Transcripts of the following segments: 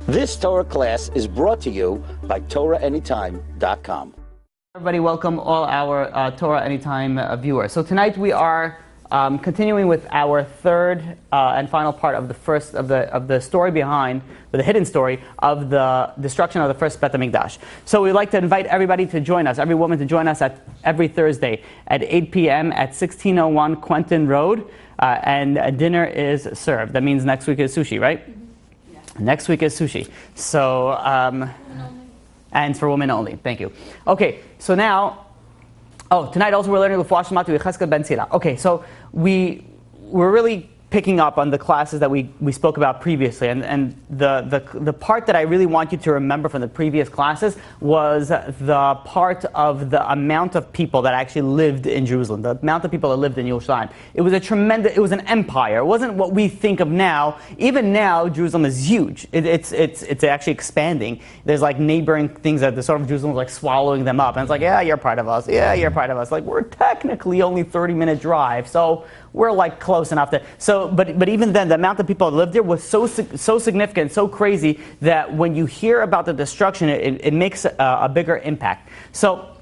This Torah class is brought to you by TorahAnytime.com. Everybody, welcome all our Torah Anytime viewers. So tonight we are continuing with our third and final part of the story behind, the hidden story of the destruction of the first Hamikdash. So we'd like to invite everybody to join us, every woman to join us every Thursday at 8 p.m. at 1601 Quentin Road, and dinner is served. That means next week is sushi, right? Yeah. Next week is sushi. So, and for women only. Thank you. Okay, so now, tonight also we're learning L'Fuah Shemati with Cheskel Ben Tzila. Okay, so we're really picking up on the classes that we spoke about previously, and the part that I really want you to remember from the previous classes was the part of the amount of people that actually lived in Jerusalem, the amount of people that lived in Yerushalayim. It was it was an empire. It wasn't what we think of now. Even now, Jerusalem is huge. It's actually expanding. There's like neighboring things that the sort of Jerusalem is like swallowing them up, and it's like, yeah, you're part of us. Yeah, you're part of us. Like, we're technically only 30-minute drive, so we're like close enough to. But even then, the amount of people that lived there was so significant, so crazy, that when you hear about the destruction, it makes a bigger impact. So,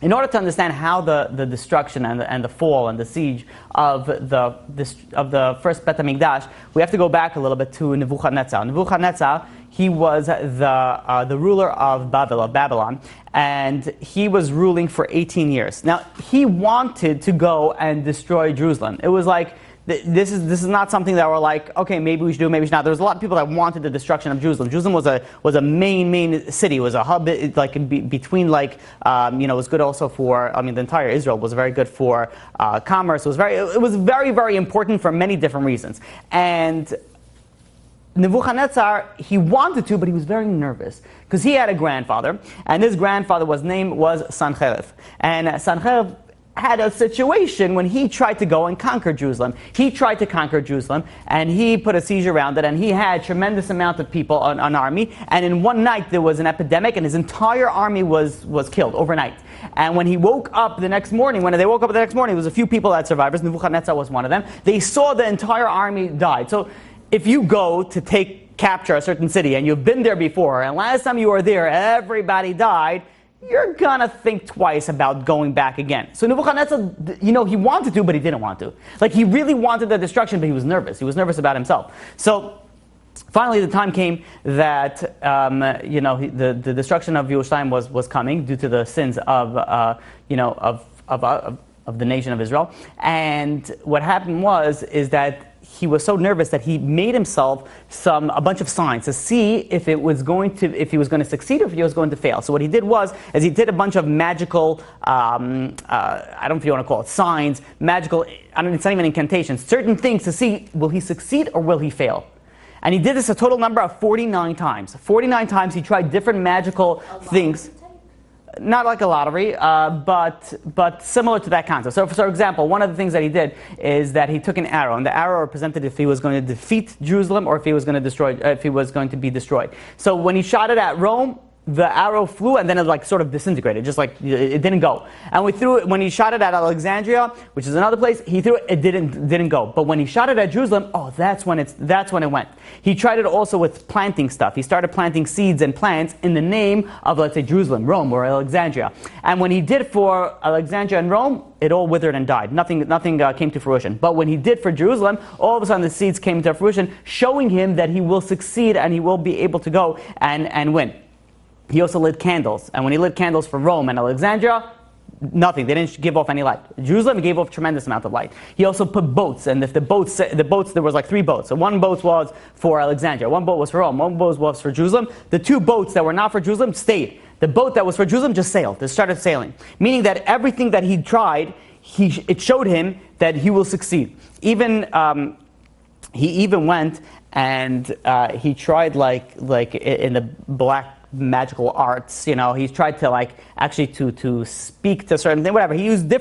in order to understand how the destruction and the fall and the siege of the first Bet HaMikdash, we have to go back a little bit to Nebuchadnezzar. Nebuchadnezzar, he was the ruler of Babylon, and he was ruling for 18 years. Now, he wanted to go and destroy Jerusalem. It was like, this is not something that we're like, okay, maybe we should do, maybe we should not. There was a lot of people that wanted the destruction of Jerusalem. Jerusalem was a main city. It was a hub, between it was good also for, the entire Israel was very good for commerce. It was very, very important for many different reasons. And Nebuchadnezzar, he wanted to, but he was very nervous because he had a grandfather, and his grandfather's name was Sancherib. And Sancherib had a situation when he tried to go and conquer Jerusalem. He tried to conquer Jerusalem, and he put a siege around it, and he had a tremendous amount of people, an army, and in one night there was an epidemic, and his entire army was killed overnight. And when he woke up the next morning, there was a few people that survived. Nebuchadnezzar was one of them. They saw the entire army died. So if you go to capture a certain city, and you've been there before, and last time you were there, everybody died, you're gonna think twice about going back again. So Nebuchadnezzar, he wanted to, but he didn't want to. Like, he really wanted the destruction, but he was nervous. He was nervous about himself. So finally, the time came that the destruction of Yerushalayim was coming due to the sins of the nation of Israel. And what happened is that he was so nervous that he made himself a bunch of signs to see if he was going to succeed or if he was going to fail. So what he did he did a bunch of magical, I don't know if you want to call it signs, magical, it's not even incantations, certain things to see, will he succeed or will he fail? And he did this a total number of 49 times. 49 times he tried different magical things. Not like a lottery, but similar to that concept. So, for example, one of the things that he did is that he took an arrow, and the arrow represented if he was going to defeat Jerusalem or if he was going to be destroyed. So when he shot it at Rome, the arrow flew and then it sort of disintegrated, just like it didn't go. And when he shot it at Alexandria, which is another place, he threw it didn't go. But when he shot it at Jerusalem, that's when it went. He tried it also with planting stuff. He started planting seeds and plants in the name of, let's say, Jerusalem, Rome, or Alexandria. And when he did for Alexandria and Rome, it all withered and died. Nothing came to fruition. But when he did for Jerusalem, all of a sudden the seeds came to fruition, showing him that he will succeed and he will be able to go and win. He also lit candles, and when he lit candles for Rome and Alexandria, nothing. They didn't give off any light. Jerusalem gave off a tremendous amount of light. He also put boats, and if the boats, there was like 3 boats. So one boat was for Alexandria, one boat was for Rome, one boat was for Jerusalem. The 2 boats that were not for Jerusalem stayed. The boat that was for Jerusalem just sailed. It started sailing, meaning that everything that he tried, it showed him that he will succeed. He even went and he tried like in the black magical arts, he tried to actually to speak to certain things, whatever. He used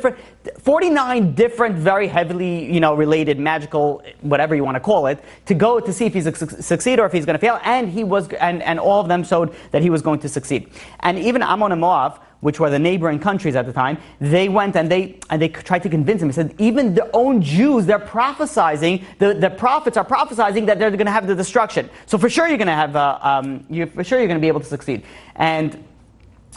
49 different very heavily related magical, whatever you want to call it, to go to see if he's succeed or if he's going to fail, and all of them showed that he was going to succeed. And even Ammon and Moab, which were the neighboring countries at the time, they went and they tried to convince him. He said, even their own Jews, they're prophesying, the prophets are prophesying that they're going to have the destruction. So for sure you're going to have, for sure you're going to be able to succeed. And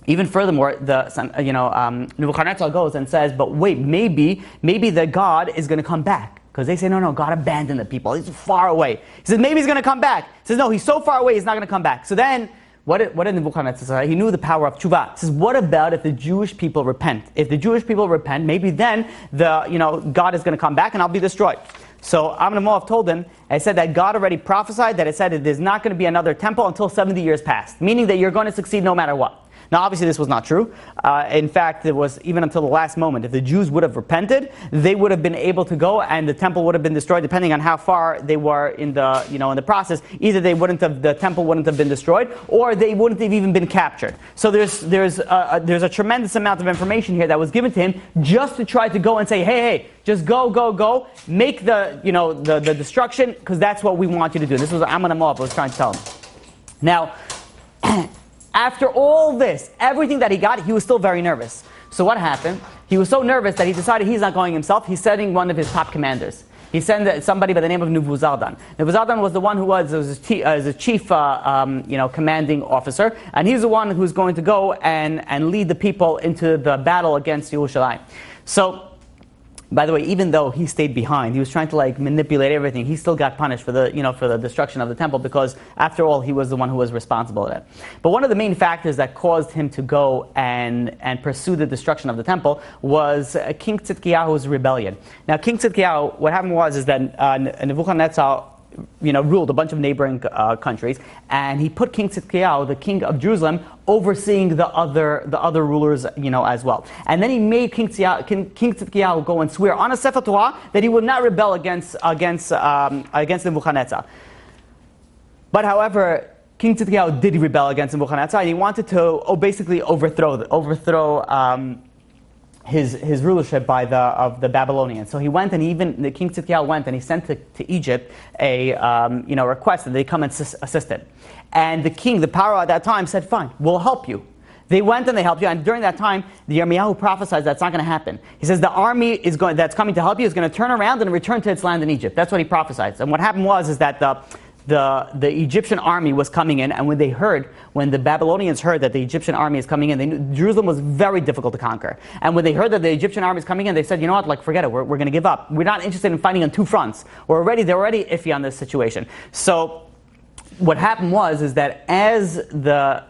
even furthermore, Nebuchadnezzar goes and says, but wait, maybe the God is going to come back. Because they say, no, God abandoned the people. He's far away. He says, maybe he's going to come back. He says, no, he's so far away, he's not going to come back. So then, what did Nebuchadnezzar say? He knew the power of tshuva. He says, what about if the Jewish people repent? If the Jewish people repent, maybe then God is going to come back and I'll be destroyed. So Amon told him, I said that God already prophesied that it said that there's not going to be another temple until 70 years passed. Meaning that you're going to succeed no matter what. Now, obviously, this was not true. In fact, it was even until the last moment. If the Jews would have repented, they would have been able to go, and the temple would have been destroyed, depending on how far they were in the process. Either the temple wouldn't have been destroyed, or they wouldn't have even been captured. So there's a tremendous amount of information here that was given to him just to try to go and say, hey, just go, make the destruction, because that's what we want you to do. This was what Ammon and Moab was trying to tell him. Now. After all this, everything that he got, he was still very nervous. So what happened? He was so nervous that he decided he's not going himself. He's sending one of his top commanders. He sent somebody by the name of Nebuzaradan. Nebuzaradan was the one who was a chief commanding officer. And he's the one who's going to go and lead the people into the battle against Yerushalayim. So, by the way, even though he stayed behind, he was trying to manipulate everything. He still got punished for the destruction of the temple because, after all, he was the one who was responsible for it. But one of the main factors that caused him to go and pursue the destruction of the temple was King Tzidkiyahu's rebellion. Now, King Tzidkiyahu, what happened was that Nebuchadnezzar ruled a bunch of neighboring countries, and he put King Zedekiah, the king of Jerusalem, overseeing the other rulers, as well. And then he made King Zedekiah go and swear on a Sefer Torah that he would not rebel against Nebuchadnezzar. But however, King Zedekiah did rebel against Nebuchadnezzar, and he wanted to basically overthrow his rulership of the Babylonians. So he went, and the King Zedekiah went and he sent to Egypt a request that they come and assist him. And the king, the power at that time, said, "Fine, we'll help you." They went and they helped you, and during that time, the Yirmiyahu prophesied that's not going to happen. He says the army that's coming to help you is going to turn around and return to its land in Egypt. That's what he prophesied. And what happened was that the Egyptian army was coming in, and when the Babylonians heard that the Egyptian army is coming in, they knew Jerusalem was very difficult to conquer. And when they heard that the Egyptian army is coming in, they said, you know what, forget it, we're going to give up. We're not interested in fighting on two fronts. They're already iffy on this situation. So what happened was that as the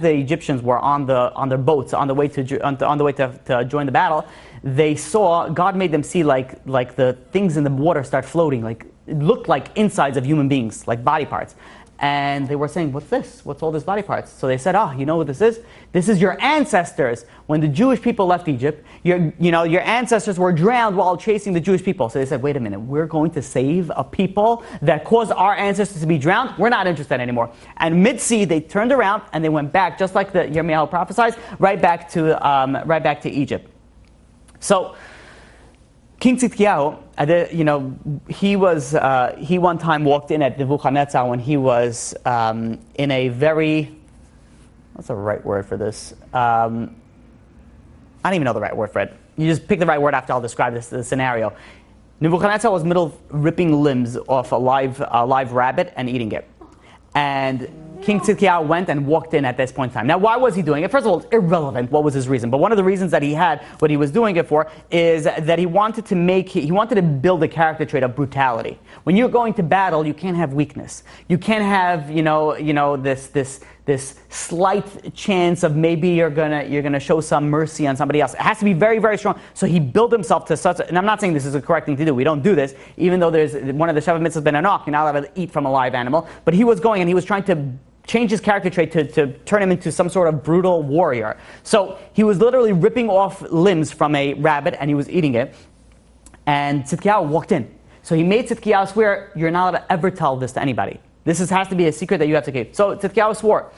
Egyptians were on their boats on the way to join the battle, they saw, God made them see like the things in the water start floating, it looked like insides of human beings, like body parts. And they were saying, what's this? What's all these body parts? So they said, you know what this is? This is your ancestors. When the Jewish people left Egypt, your ancestors were drowned while chasing the Jewish people. So they said, wait a minute, we're going to save a people that caused our ancestors to be drowned? We're not interested anymore. And mid-sea, they turned around and they went back, just like the Yirmiyahu prophesied, right back to Egypt. So King Tzidkiyahu, he one time walked in at Nebuchadnezzar when he was in a very, what's the right word for this? I don't even know the right word for it. You just pick the right word after I'll describe the scenario. Nebuchadnezzar was middle ripping limbs off a live rabbit and eating it. And King Tzidkiyahu went and walked in at this point in time. Now, why was he doing it? First of all, it's irrelevant what was his reason. But one of the reasons that he had, what he was doing it for, is that he wanted to build a character trait of brutality. When you're going to battle, you can't have weakness. You can't have, this slight chance of maybe you're gonna show some mercy on somebody else. It has to be very, very strong. So he built himself to such. And I'm not saying this is the correct thing to do. We don't do this, even though there's one of the Sheva mitzvahs ben Anach. You're not allowed to eat from a live animal. But he was going and he was trying to change his character trait to turn him into some sort of brutal warrior. So he was literally ripping off limbs from a rabbit and he was eating it. And Tzidkiyahu walked in. So he made Tzidkiyahu swear, you're not allowed to ever tell this to anybody. This has to be a secret that you have to keep. So Tzidkiyahu swore.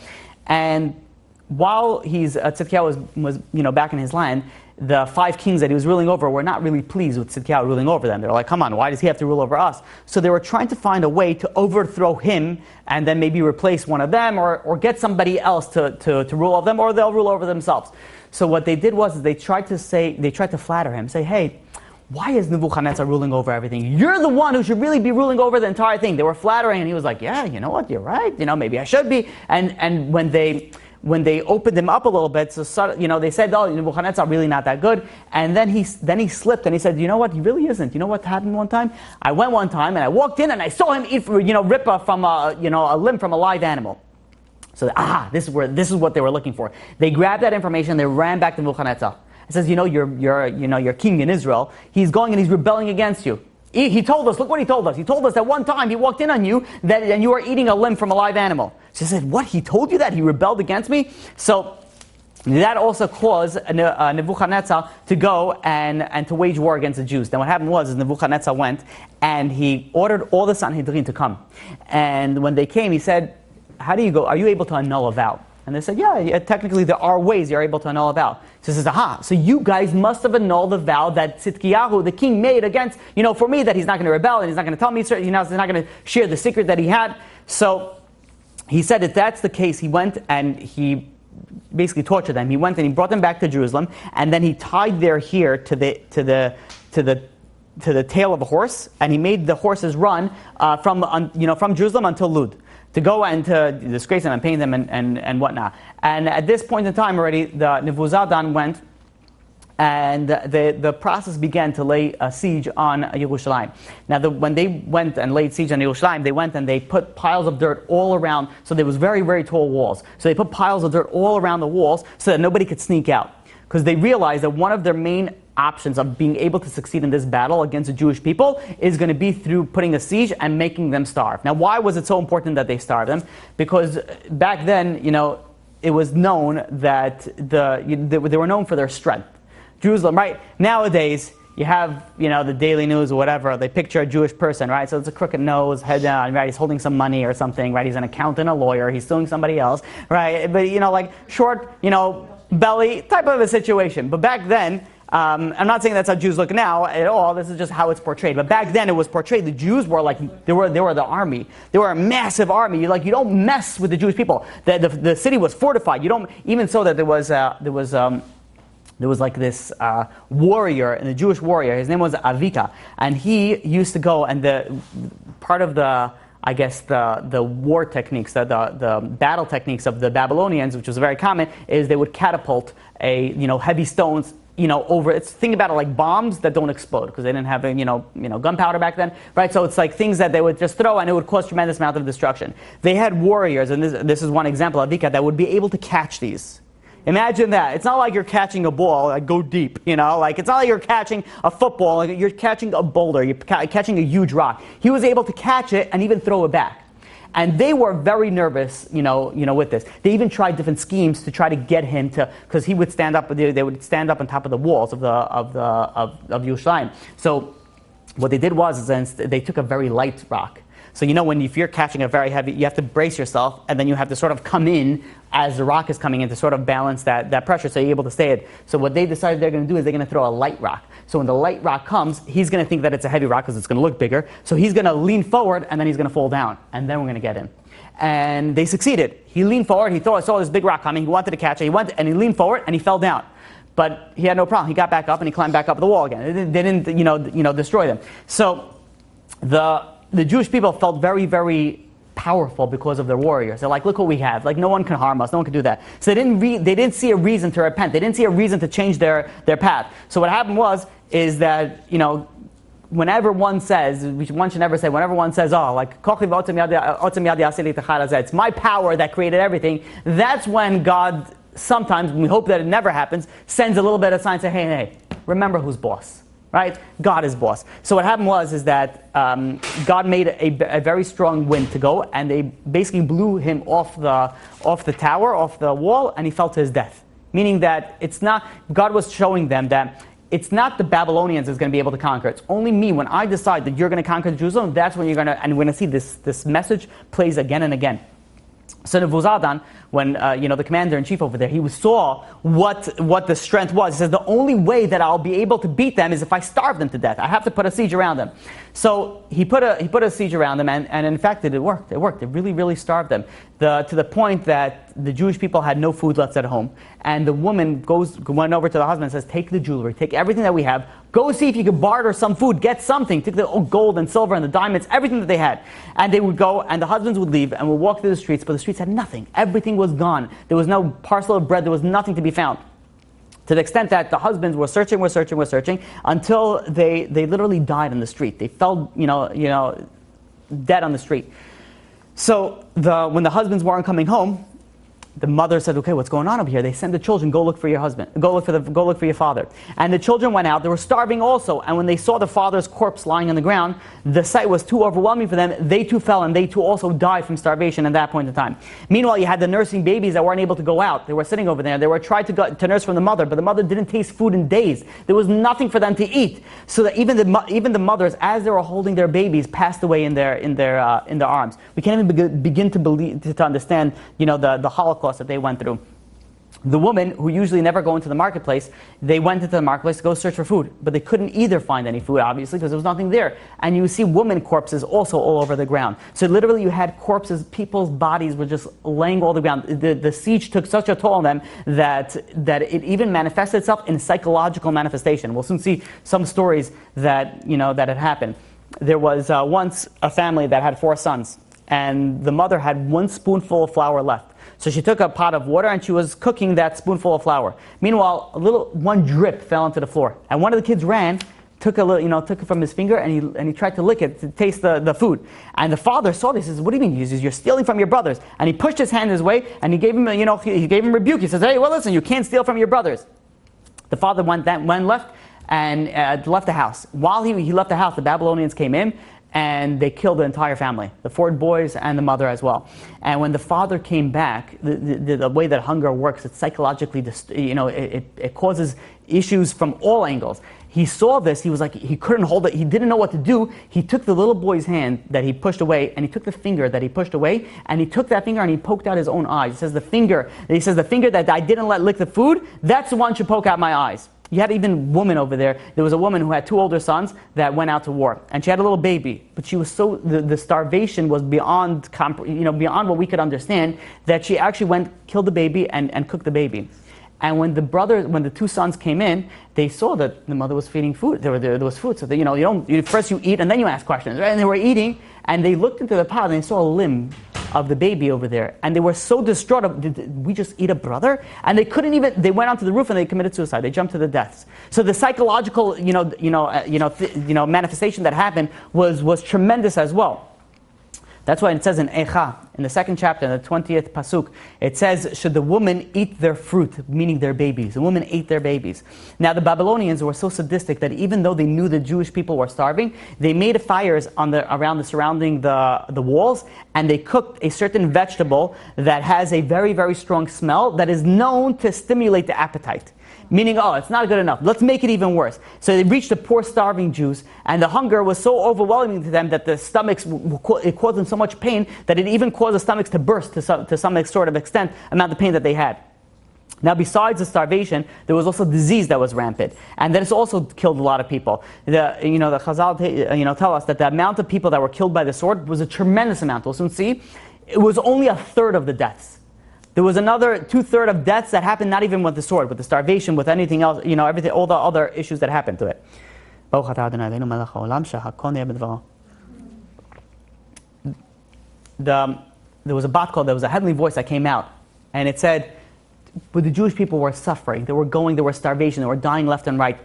And while Tzidkiyahu was back in his land, the 5 kings that he was ruling over were not really pleased with Zedekiah ruling over them. They were like, come on, why does he have to rule over us? So they were trying to find a way to overthrow him and then maybe replace one of them, or get somebody else to rule over them, or they'll rule over themselves. So what they did was they tried to flatter him, say, hey, why is Nebuchadnezzar ruling over everything? You're the one who should really be ruling over the entire thing. They were flattering, and he was like, yeah, you know what, you're right. Maybe I should be. And when they opened him up a little bit, they said, oh, Nebuchadnezzar really not that good. And then he slipped, and he said, you know what, he really isn't. You know what happened one time? I went one time, and I walked in, and I saw him eat, rip from a limb from a live animal. So, this is what they were looking for. They grabbed that information, they ran back to Nebuchadnezzar. It says, you're king in Israel. He's going and he's rebelling against you. He told us, look what he told us. He told us that one time he walked in on you and you were eating a limb from a live animal. She said, what? He told you that? He rebelled against me? So that also caused Nebuchadnezzar to go and to wage war against the Jews. Then what happened was Nebuchadnezzar went and he ordered all the Sanhedrin to come. And when they came, he said, how do you go? Are you able to annul a vow? And they said, yeah, technically there are ways you're able to annul a vow. So he says, so you guys must have annulled the vow that Zedekiah, the king, made against, for me, that he's not going to rebel and he's not going to tell me, he's not going to share the secret that he had. So he said, if that's the case, he went and he basically tortured them. He went and he brought them back to Jerusalem, and then he tied their hair to the tail of a horse, and he made the horses run from Jerusalem until Lud, to go and to disgrace them and pain them and whatnot. And at this point in time already, the Nebuzaradan went, and the process began to lay a siege on Yerushalayim. Now, when they went and laid siege on Yerushalayim, they went and they put piles of dirt all around, so there was very, very tall walls. So they put piles of dirt all around the walls so that nobody could sneak out. Because they realized that one of their main options of being able to succeed in this battle against the Jewish people is going to be through putting a siege and making them starve. Now, why was it so important that they starve them? Because back then, it was known that they were known for their strength. Jerusalem, right? Nowadays, you have, the Daily News or whatever, they picture a Jewish person, right? So it's a crooked nose, head down, right? He's holding some money or something, right? He's an accountant, a lawyer, he's suing somebody else, right? But, like short, belly type of a situation. But back then, I'm not saying that's how Jews look now at all. This is just how it's portrayed. But back then, it was portrayed. The Jews were like they were the army. They were a massive army. You don't mess with the Jewish people. The city was fortified. You don't even so that there was like this warrior, and the Jewish warrior. His name was Avika, and he used to go and the part of the war techniques, the battle techniques of the Babylonians, which was very common, is they would catapult heavy stones over. Think about it like bombs that don't explode, because they didn't have gunpowder back then, right? So it's like things that they would just throw, and it would cause tremendous amount of destruction. They had warriors, and this is one example, Avika, that would be able to catch these. Imagine that. It's not like you're catching a ball, go deep, it's not like you're catching a football, you're catching a boulder, you're catching a huge rock. He was able to catch it and even throw it back. And they were very nervous, with this. They even tried different schemes to try to get him to, because he would stand up. They would stand up on top of the walls of Yerushalayim. So what they did was they took a very light rock. So if you're catching a very heavy, you have to brace yourself, and then you have to sort of come in as the rock is coming in to sort of balance that pressure, so you're able to stay it. So what they decided they're going to do is they're going to throw a light rock. So when the light rock comes, he's going to think that it's a heavy rock because it's going to look bigger. So he's going to lean forward, and then he's going to fall down, and then we're going to get him. And they succeeded. He leaned forward. He saw this big rock coming. He wanted to catch it. He went and he leaned forward, and he fell down. But he had no problem. He got back up and he climbed back up the wall again. They didn't destroy them. So the Jewish people felt very, very powerful because of their warriors. They're like, look what we have. Like, no one can harm us. No one can do that. So they didn't see a reason to repent. They didn't see a reason to change their path. So what happened is that whenever one says, one should never say, whenever one says, it's my power that created everything, that's when God, sometimes, we hope that it never happens, sends a little bit of sign, say, hey, remember who's boss. Right? God is boss. So what happened is that God made a very strong wind to go, and they basically blew him off the tower, off the wall, and he fell to his death. Meaning that God was showing them that it's not the Babylonians that's going to be able to conquer. It's only me. When I decide that you're going to conquer Jerusalem, that's when you're going to, and we're going to see this message plays again and again. So Nebuzaradan, when the commander-in-chief over there, he saw what the strength was. He says, the only way that I'll be able to beat them is if I starve them to death. I have to put a siege around them. So he put a siege around them, and in fact it worked. It worked. It really, really starved them. To the point that the Jewish people had no food left at home. And the woman went over to the husband and says, take the jewelry, take everything that we have, go see if you could barter some food, get something. Take the gold and silver and the diamonds, everything that they had. And they would go, and the husbands would leave and would walk through the streets, but the streets had nothing. Everything was gone. There was no parcel of bread. There was nothing to be found. To the extent that the husbands were searching, until they literally died in the street. They fell, dead on the street. So when the husbands weren't coming home, the mother said, okay, what's going on over here? They sent the children, go look for your husband, go look for your father. And the children went out, they were starving also, and when they saw the father's corpse lying on the ground, the sight was too overwhelming for them, they too fell, and they too also died from starvation at that point in time. Meanwhile, you had the nursing babies that weren't able to go out, they were sitting over there, they were trying to nurse from the mother, but the mother didn't taste food in days, there was nothing for them to eat, so that even the mothers, as they were holding their babies, passed away in their arms. We can't even begin to understand, the Holocaust that they went through. The women, who usually never go into the marketplace, they went into the marketplace to go search for food, but they couldn't either find any food, obviously, because there was nothing there. And you see women corpses also all over the ground. So literally you had corpses, people's bodies were just laying all the ground. The siege took such a toll on them that it even manifested itself in psychological manifestation. We'll soon see some stories that had happened. There was once a family that had 4 sons, and the mother had 1 spoonful of flour left. So she took a pot of water and she was cooking that spoonful of flour. Meanwhile, one drip fell onto the floor, and one of the kids ran, took it from his finger, and he tried to lick it to taste the food. And the father saw this. He says, "What do you mean? You're stealing from your brothers?" And he pushed his hand his way, and he gave him rebuke. He says, "Hey, well, listen, you can't steal from your brothers." The father went left and left the house. While he left the house, the Babylonians came in, and they killed the entire family, the 4 boys and the mother as well. And when the father came back, the way that hunger works, it psychologically, it causes issues from all angles. He saw this, he was like, he couldn't hold it, he didn't know what to do. He took the little boy's hand that he pushed away, and he took the finger that he pushed away, and he took that finger and he poked out his own eyes. He says, the finger that I didn't let lick the food, that's the one should poke out my eyes. You had even woman over there. There was a woman who had 2 older sons that went out to war, and she had a little baby. But she was the starvation was beyond what we could understand, that she actually killed the baby and cooked the baby. And when the 2 sons came in, they saw that the mother was feeding food. There was food, so first you eat and then you ask questions, right? And they were eating, and they looked into the pot and they saw a limb of the baby over there, and they were so distraught. Did we just eat a brother? And they couldn't even. They went onto the roof and they committed suicide. They jumped to the deaths. So the psychological, manifestation that happened was tremendous as well. That's why it says in Echa, in the 2nd chapter, in the 20th pasuk, it says, should the woman eat their fruit, meaning their babies. The women ate their babies. Now the Babylonians were so sadistic that even though they knew the Jewish people were starving, they made fires surrounding the walls, and they cooked a certain vegetable that has a very, very strong smell that is known to stimulate the appetite. Meaning, it's not good enough. Let's make it even worse. So they reached the poor, starving Jews, and the hunger was so overwhelming to them that the stomachs, it caused them so much pain that it even caused the stomachs to burst to some sort of extent, amount of pain that they had. Now, besides the starvation, there was also disease that was rampant, and this also killed a lot of people. The Chazal tell us that the amount of people that were killed by the sword was a tremendous amount. We'll soon see. It was only 1/3 of the deaths. There was another 2/3 of deaths that happened not even with the sword, with the starvation, with anything else, everything, all the other issues that happened to it. There was a bat call, there was a heavenly voice that came out, and it said, but the Jewish people were suffering, there was starvation, they were dying left and right.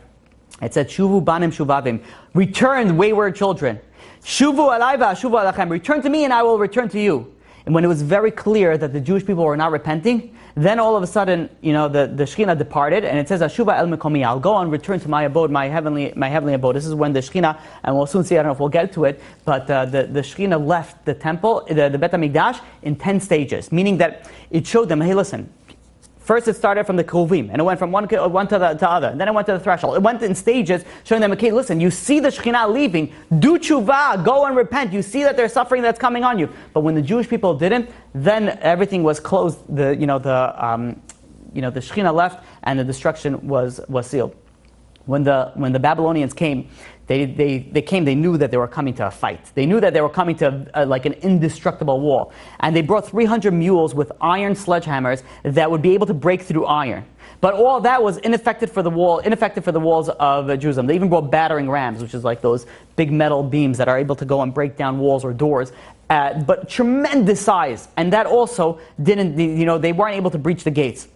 It said, Shuvu banim shuvavim, return wayward children. Shuvu alayva, shuvu alachem, return to me and I will return to you. And when it was very clear that the Jewish people were not repenting, then all of a sudden, the Shekhinah departed, and it says, Ashuva el mekomi, I'll go and return to my abode, my heavenly abode. This is when the Shekhinah, and we'll soon see, I don't know if we'll get to it, but the Shekhinah left the temple, the Bet Hamikdash, in 10 stages, meaning that it showed them, hey, listen, First it started from the Kruvim, and it went from one to the other, and then it went to the threshold. It went in stages, showing them, okay, listen, you see the Shekhinah leaving, do tshuva, go and repent. You see that there's suffering that's coming on you. But when the Jewish people didn't, then everything was closed. The Shekhinah left, and the destruction was sealed. When the Babylonians came, they knew that they were coming to a fight. They knew that they were coming to like an indestructible wall. And they brought 300 mules with iron sledgehammers that would be able to break through iron. But all that was ineffective for the walls of Jerusalem. They even brought battering rams, which is like those big metal beams that are able to go and break down walls or doors. But tremendous size. And that also they weren't able to breach the gates.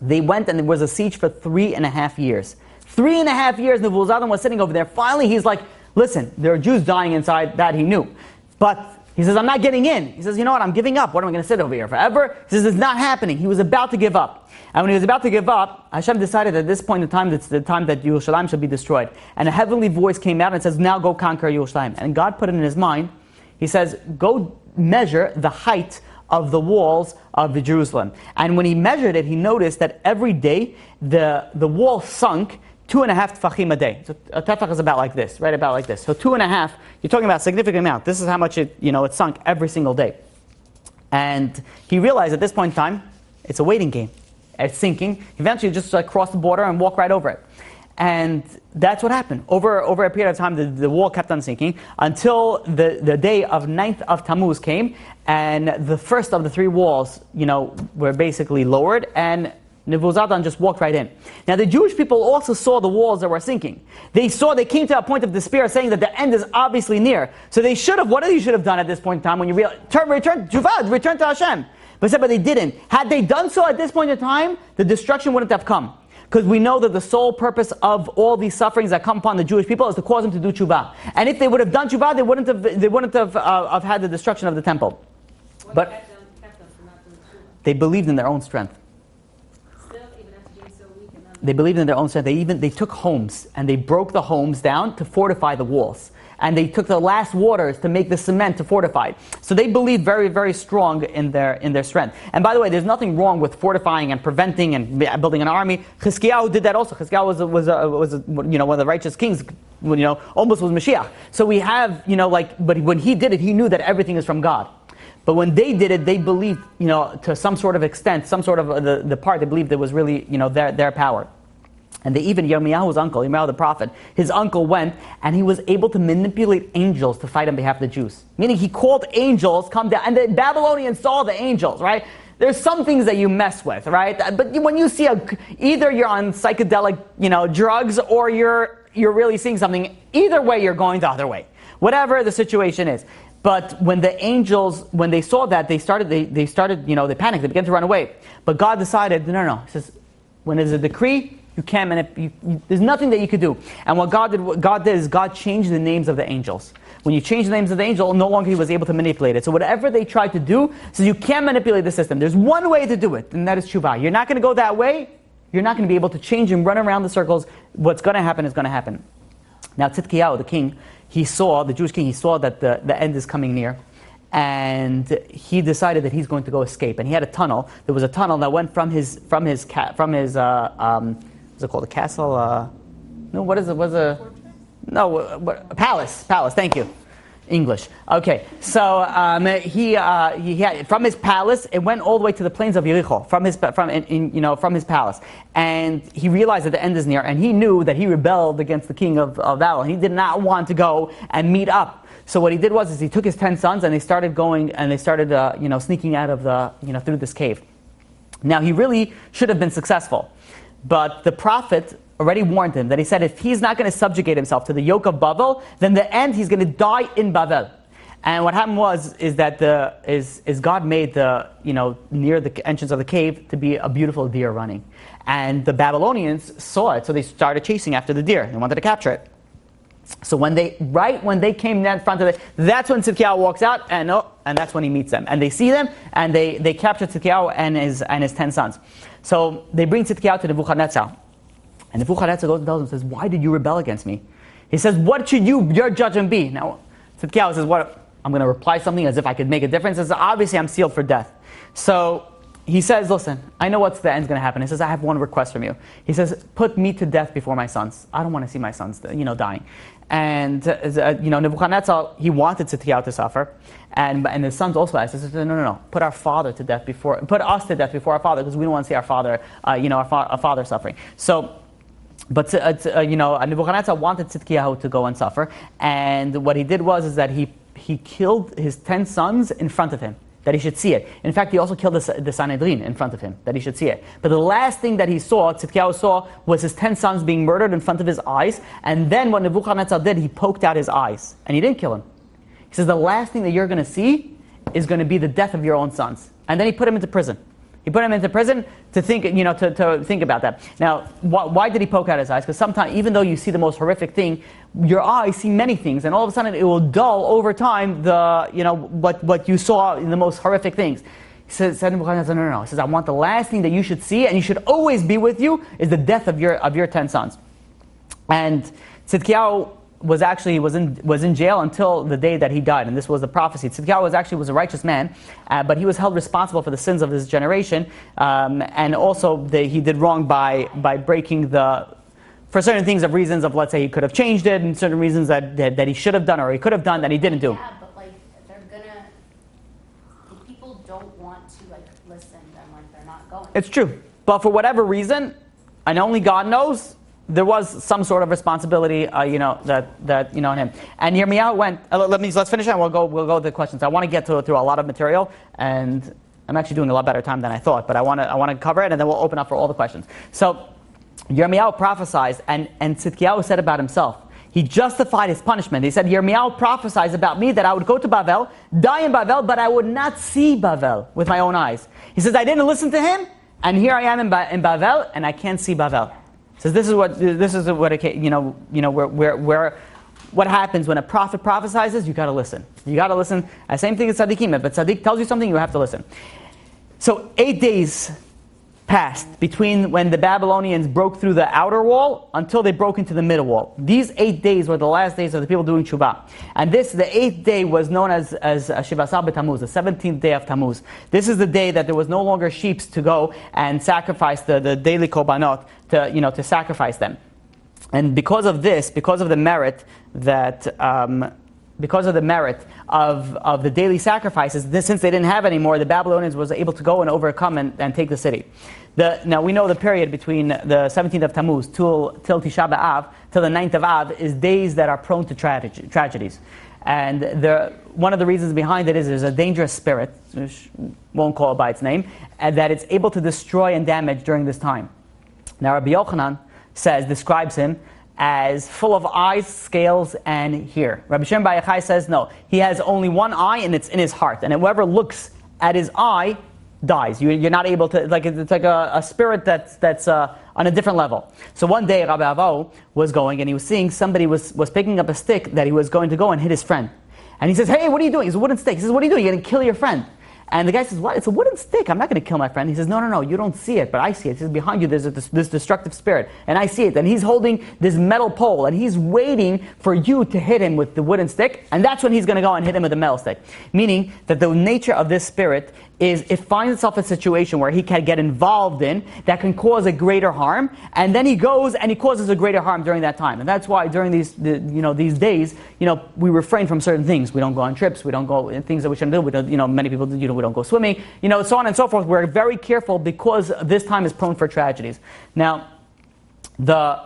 They went, and there was a siege for 3.5 years. 3.5 years, Nebuzaradan was sitting over there. Finally, he's like, listen, there are Jews dying inside. That he knew. But he says, I'm not getting in. He says, you know what, I'm giving up. What am I going to sit over here forever? He says, it's not happening. He was about to give up. And when he was about to give up, Hashem decided at this point in time, that's the time that Yerushalayim should be destroyed. And a heavenly voice came out and says, now go conquer Yerushalayim. And God put it in his mind. He says, go measure the height of the walls of Jerusalem. And when he measured it, he noticed that every day the wall sunk 2.5 tefachim a day. So a tefach is about like this, right? About like this. So 2.5, you're talking about a significant amount. This is how much it sunk every single day. And he realized at this point in time, it's a waiting game. It's sinking. Eventually, you just cross the border and walk right over it. And that's what happened. Over a period of time, the wall kept on sinking until the day of 9th of Tammuz came, and the first of the 3 walls, were basically lowered, and Nebuzaradan just walked right in. Now the Jewish people also saw the walls that were sinking. They came to a point of despair, saying that the end is obviously near. So they should have, what you should have done at this point in time when you return to Hashem. But they didn't. Had they done so at this point in time, the destruction wouldn't have come. Because we know that the sole purpose of all these sufferings that come upon the Jewish people is to cause them to do tshuva. And if they would have done tshuva, they wouldn't have had the destruction of the temple. But they believed in their own strength. They believed in their own strength. They took homes and they broke the homes down to fortify the walls. And they took the last waters to make the cement to fortify it. So they believed very, very strong in their strength. And by the way, there's nothing wrong with fortifying and preventing and building an army. Chizkiyahu did that also. Chizkiyahu was one of the righteous kings. Almost was Mashiach. So we have but when he did it, he knew that everything is from God. But when they did it, they believed, to some sort of extent, some sort of the part they believed it was really, their power. And even Yirmiyahu's uncle, Yirmiyahu the prophet, his uncle went and he was able to manipulate angels to fight on behalf of the Jews. Meaning he called angels, come down, and the Babylonians saw the angels, right? There's some things that you mess with, right? But when you see either you're on psychedelic, drugs, or you're really seeing something, either way you're going the other way. Whatever the situation is. But when the angels, when they saw that, they panicked, they began to run away. But God decided, no. He says, when there's a decree, you can't there's nothing that you could do. And what God did is God changed the names of the angels. When you change the names of the angel, no longer he was able to manipulate it. So whatever they tried to do, so you can't manipulate the system. There's one way to do it, and that is tshuva. You're not going to go that way. You're not going to be able to change and run around the circles. What's going to happen is going to happen. Now Tzidkiyahu, the king, the Jewish king, he saw that the end is coming near. And he decided that he's going to go escape. And he had a tunnel. There was a tunnel that went from his what's it called? A castle? Palace. Thank you. English. Okay. So he had from his palace. It went all the way to the plains of Yericho from his palace. And he realized that the end is near. And he knew that he rebelled against the king of Babylon. He did not want to go and meet up. So what he did was he took his 10 sons and they started going and they started sneaking out of through this cave. Now he really should have been successful, but the prophet already warned him that he said if he's not going to subjugate himself to the yoke of Babel, then the end he's going to die in Babel. And what happened is that God made near the entrance of the cave to be a beautiful deer running, and the Babylonians saw it, so they started chasing after the deer. They wanted to capture it. So when they came in front of it, that's when Tzidkiyahu walks out, and that's when he meets them. And they see them, and they capture Tzidkiyahu and his 10 sons. So they bring Tzidkiyahu to Nebuchadnezzar. And Nebuchadnezzar goes and tells him, says, why did you rebel against me? He says, what should your judgment be? Now, Tzidkiyahu says, what? I'm going to reply something as if I could make a difference. He says, obviously I'm sealed for death. So he says, listen, I know what's the end's going to happen. He says, I have one request from you. He says, put me to death before my sons. I don't want to see my sons, dying. And Nebuchadnezzar, he wanted Tzidkiyahu to suffer, and his sons also asked. He said, no, put us to death before our father, because we don't want to see our father, our father suffering. So, but Nebuchadnezzar wanted Tzidkiyahu to go and suffer, and what he did was that he killed his 10 sons in front of him, that he should see it. In fact, he also killed the Sanhedrin in front of him, that he should see it. But the last thing that Tzidkiyahu saw, was his 10 sons being murdered in front of his eyes. And then what Nebuchadnezzar did, he poked out his eyes. And he didn't kill him. He says, the last thing that you're going to see is going to be the death of your own sons. And then he put him into prison. He put him into prison to think, to think about that. Now, why did he poke out his eyes? Because sometimes, even though you see the most horrific thing, your eyes see many things, and all of a sudden it will dull over time what you saw in the most horrific things. He said Nebuchadnezzar, no. He says, I want the last thing that you should see, and you should always be with you, is the death of your 10 sons. And Tzidkiyahu was in jail until the day that he died, and this was the prophecy. Tzidkiyahu was a righteous man, but he was held responsible for the sins of his generation, and also he did wrong by breaking for certain things of reasons of, let's say, he could have changed it, and certain reasons that he should have done or he could have done that he didn't do. Yeah, but if people don't want to listen, then they're not going. It's true, but for whatever reason, and only God knows, there was some sort of responsibility, on him. And Yirmiyahu went. Let's finish and we'll go to the questions. I want to get through a lot of material, and I'm actually doing a lot better time than I thought. But I want to cover it, and then we'll open up for all the questions. So Yirmiyahu prophesied, and Tzidkiyahu said about himself. He justified his punishment. He said, Yirmiyahu prophesied about me that I would go to Babel, die in Babel, but I would not see Babel with my own eyes. He says, I didn't listen to him, and here I am in Babel, and I can't see Babel. So this is what happens when a prophet prophesies. You got to listen. You got to listen. Same thing as tzaddikim. But tzaddik tells you something, you have to listen. So 8 days passed between when the Babylonians broke through the outer wall until they broke into the middle wall. These 8 days were the last days of the people doing tshuva. And the 8th day was known as Shivasar b'Tammuz, the 17th day of Tammuz. This is the day that there was no longer sheep to go and sacrifice the daily korbanot, to sacrifice them. And because of this, because of the merit of the daily sacrifices, since they didn't have any more, the Babylonians was able to go and overcome and take the city. Now we know the period between the 17th of Tammuz till Tisha B'Av, till the 9th of Av, is days that are prone to tragedies. And one of the reasons behind it is there's a dangerous spirit, which won't call it by its name, and that it's able to destroy and damage during this time. Now Rabbi Yochanan describes him as full of eyes, scales, and hair. Rabbi Shimon Bar Yochai says no. He has only one eye, and it's in his heart. And whoever looks at his eye dies. You're not able to, it's like a spirit that's on a different level. So one day Rabbi Avo was going, and he was seeing somebody was picking up a stick that he was going to go and hit his friend. And he says, hey, what are you doing? It's a wooden stick. He says, what are you doing? You're going to kill your friend. And the guy says, what? It's a wooden stick. I'm not going to kill my friend. He says, no, you don't see it, but I see it. He says, behind you there's this destructive spirit, and I see it. And he's holding this metal pole, and he's waiting for you to hit him with the wooden stick, and that's when he's going to go and hit him with the metal stick. Meaning that the nature of this spirit is it finds itself in a situation where he can get involved in that can cause a greater harm, and then he goes and he causes a greater harm during that time. And that's why during these days, we refrain from certain things. We don't go on trips. We don't go in things that we shouldn't do. We don't, many people, we don't go swimming. So on and so forth. We're very careful because this time is prone for tragedies. Now, the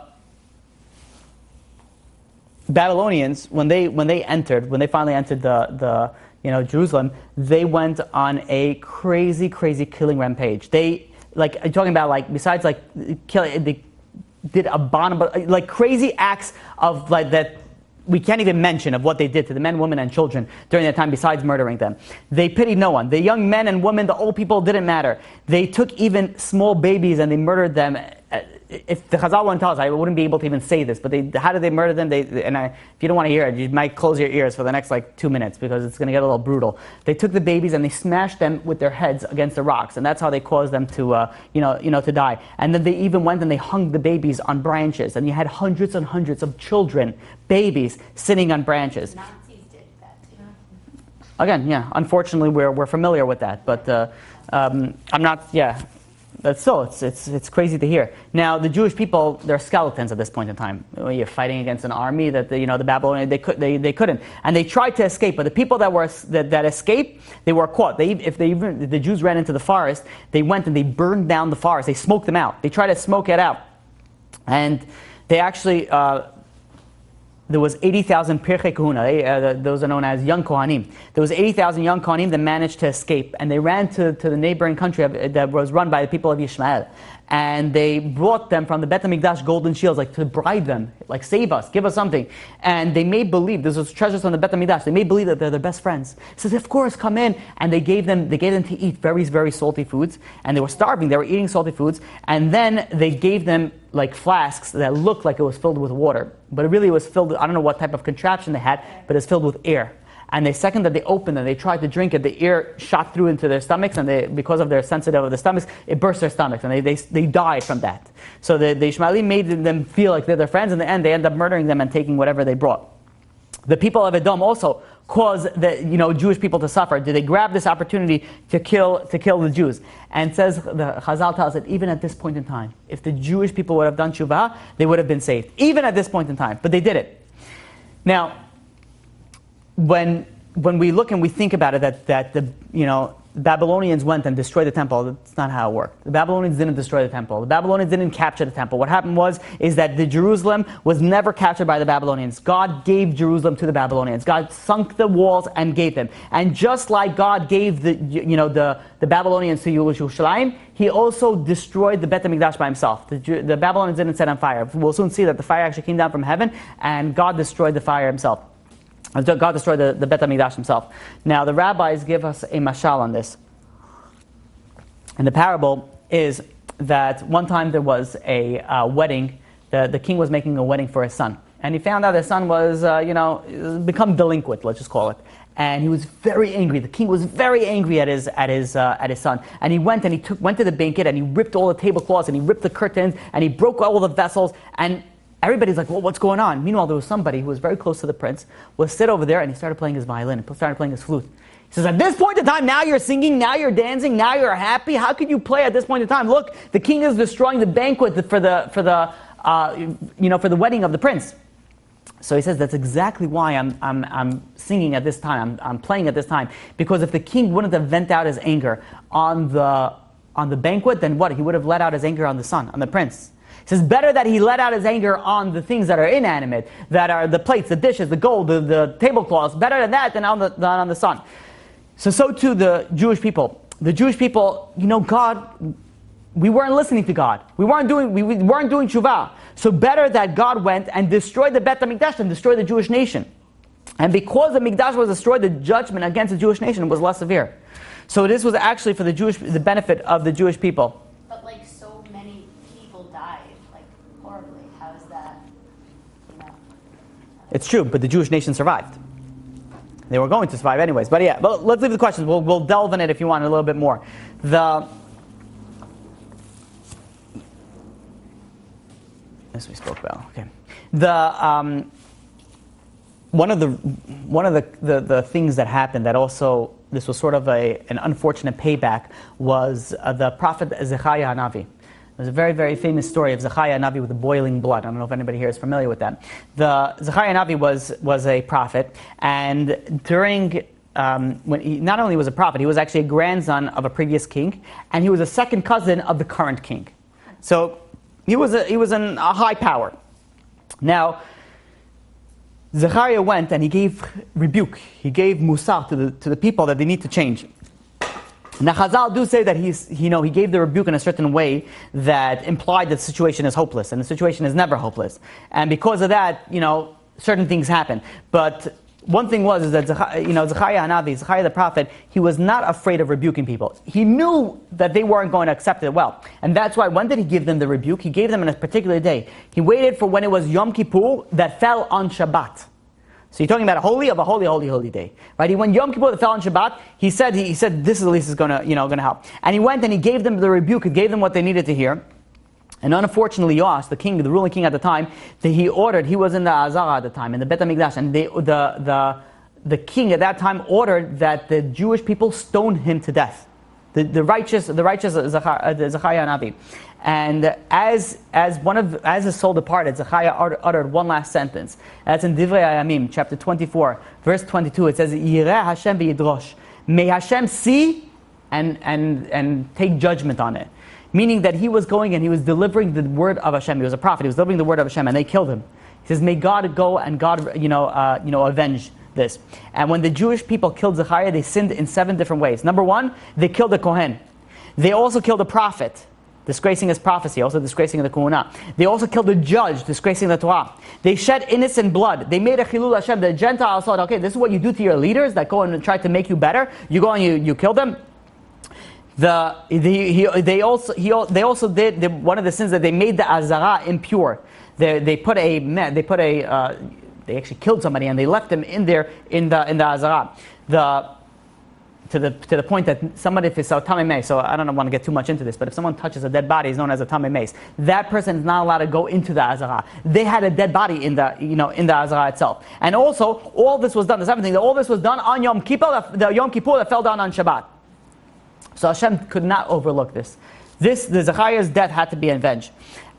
Babylonians, when they finally entered the Jerusalem, they went on a crazy killing rampage. They besides killing, they did abominable, crazy acts of that we can't even mention of what they did to the men, women, and children during that time besides murdering them. They pitied no one. The young men and women, the old people, didn't matter. They took even small babies and they murdered them. If the Chazal won't tell us, I wouldn't be able to even say this, but how did they murder them? If you don't want to hear it, you might close your ears for the next 2 minutes because it's going to get a little brutal. They took the babies and they smashed them with their heads against the rocks, and that's how they caused them to die. And then they even went and they hung the babies on branches, and you had hundreds and hundreds of children, babies, sitting on branches. Nazis did that too. Again, yeah, unfortunately we're familiar with that, but I'm not, yeah. But still, it's crazy to hear. Now, the Jewish people, they're skeletons at this point in time. You're fighting against an army that the Babylonians they couldn't, and they tried to escape. But the people that escaped, they were caught. If the Jews ran into the forest, they went and they burned down the forest. They smoked them out. They tried to smoke it out, and they actually. There was 80,000 Pirchei Kahuna. Those are known as young Kohanim. There was 80,000 young Kohanim that managed to escape, and they ran to the neighboring country that was run by the people of Yishmael. And they brought them from the Bet HaMikdash golden shields, like to bribe them, like save us, give us something. And they made believe, this was treasures from the Bet HaMikdash, they made believe that they're their best friends. He says, of course, come in. And they gave them to eat very, very salty foods. And they were starving, they were eating salty foods. And then they gave them like flasks that looked like it was filled with water. But it really was filled, I don't know what type of contraption they had, but it's filled with air. And the second that they opened and they tried to drink it, the air shot through into their stomachs, and because of their sensitive of the stomachs, it burst their stomachs, and they died from that. So the Ishmaeli made them feel like they're their friends. In the end, they end up murdering them and taking whatever they brought. The people of Edom also caused the Jewish people to suffer. Did they grab this opportunity to kill the Jews? And says the Chazal tells that even at this point in time, if the Jewish people would have done tshuva, they would have been saved. Even at this point in time, but they did it. Now, when we look and we think about it, that the Babylonians went and destroyed the temple, that's not how it worked. The Babylonians didn't destroy the temple. The Babylonians didn't capture the temple. What happened is that the Jerusalem was never captured by the Babylonians. God gave Jerusalem to the Babylonians. God sunk the walls and gave them. And just like God gave the Babylonians to Yerushalayim, He also destroyed the Bet HaMikdash by Himself. The Babylonians didn't set on fire. We'll soon see that the fire actually came down from heaven, and God destroyed the fire Himself. God destroyed the Bet HaMikdash Himself. Now, the rabbis give us a mashal on this. And the parable is that one time there was a wedding. The king was making a wedding for his son. And he found out his son was, become delinquent, let's just call it. And he was very angry. The king was very angry at his son. And he went to the banquet, and he ripped all the tablecloths, and he ripped the curtains, and he broke all the vessels, and everybody's like, well, what's going on? Meanwhile, there was somebody who was very close to the prince, was sit over there, and he started playing his violin, and started playing his flute. He says, at this point in time, now you're singing, now you're dancing, now you're happy. How could you play at this point in time? Look, the king is destroying the banquet for the wedding of the prince. So he says, that's exactly why I'm singing at this time. I'm playing at this time, because if the king wouldn't have vent out his anger on the banquet, then what? He would have let out his anger on the son, on the prince. It says, better that he let out his anger on the things that are inanimate, that are the plates, the dishes, the gold, the tablecloths, better than that than on the son. So too the Jewish people. The Jewish people, God, we weren't listening to God. We weren't doing tshuva. So better that God went and destroyed the Bet HaMikdash and destroyed the Jewish nation. And because the Mikdash was destroyed, the judgment against the Jewish nation was less severe. So this was actually for the benefit of the Jewish people. But so many people died, horribly. How is that, It's true, but the Jewish nation survived. They were going to survive anyways. But yeah, but let's leave the questions. We'll delve in it if you want a little bit more. As we spoke about, okay. One of the things that happened that also, this was sort of an unfortunate payback, was the prophet Zechariah Hanavi. There's a very, very famous story of Zechariah Hanavi with the boiling blood. I don't know if anybody here is familiar with that. Zechariah Hanavi was a prophet, and during when he not only was a prophet, he was actually a grandson of a previous king, and he was a second cousin of the current king. So he was in a high power. Now, Zechariah went and he gave rebuke. He gave musar to the people that they need to change. Now, Chazal do say that he gave the rebuke in a certain way that implied that the situation is hopeless, and the situation is never hopeless. And because of that, certain things happen. But one thing is that Zechariah Hanavi, Zechariah the prophet, he was not afraid of rebuking people. He knew that they weren't going to accept it well. And that's why, when did he give them the rebuke? He gave them on a particular day. He waited for when it was Yom Kippur that fell on Shabbat. So you're talking about a holy day, right? When Yom Kippur fell on Shabbat, he said this at least is going to help. And he went and he gave them the rebuke. He gave them what they needed to hear. And unfortunately, Yoash, the ruling king at the time, he was in the Azara at the time, in the Bet HaMikdash, and the king at that time ordered that the Jewish people stone him to death. the righteous Zechariah Navi. And as his soul departed, Zechariah uttered one last sentence. That's in Divrei Hayamim, chapter 24, verse 22. It says, Yireh Hashem v'yidrosh. May Hashem see and take judgment on it. Meaning that he was going and he was delivering the word of Hashem. He was a prophet. He was delivering the word of Hashem, and they killed him. He says, may God go and God, avenge this. And when the Jewish people killed Zechariah, they sinned in 7 different ways. Number 1, they killed the Kohen. They also killed a prophet, disgracing his prophecy, also disgracing the Kuhuna. They also killed the judge, disgracing the Torah. They shed innocent blood. They made a Chilul Hashem. The Gentiles thought, okay, this is what you do to your leaders that go and try to make you better. You go and you kill them. They also did one of the sins that they made the Azara impure. They actually killed somebody and they left them in there in the Azara. To the point that somebody, if it's a tamei meis, so I don't want to get too much into this, but if someone touches a dead body, it's known as a tamei meis. That person is not allowed to go into the Azara. They had a dead body in the Azara itself. And also, all this was done. The 7th thing, all this was done on Yom Kippur, the Yom Kippur that fell down on Shabbat. So Hashem could not overlook this. The Zechariah's death had to be avenged.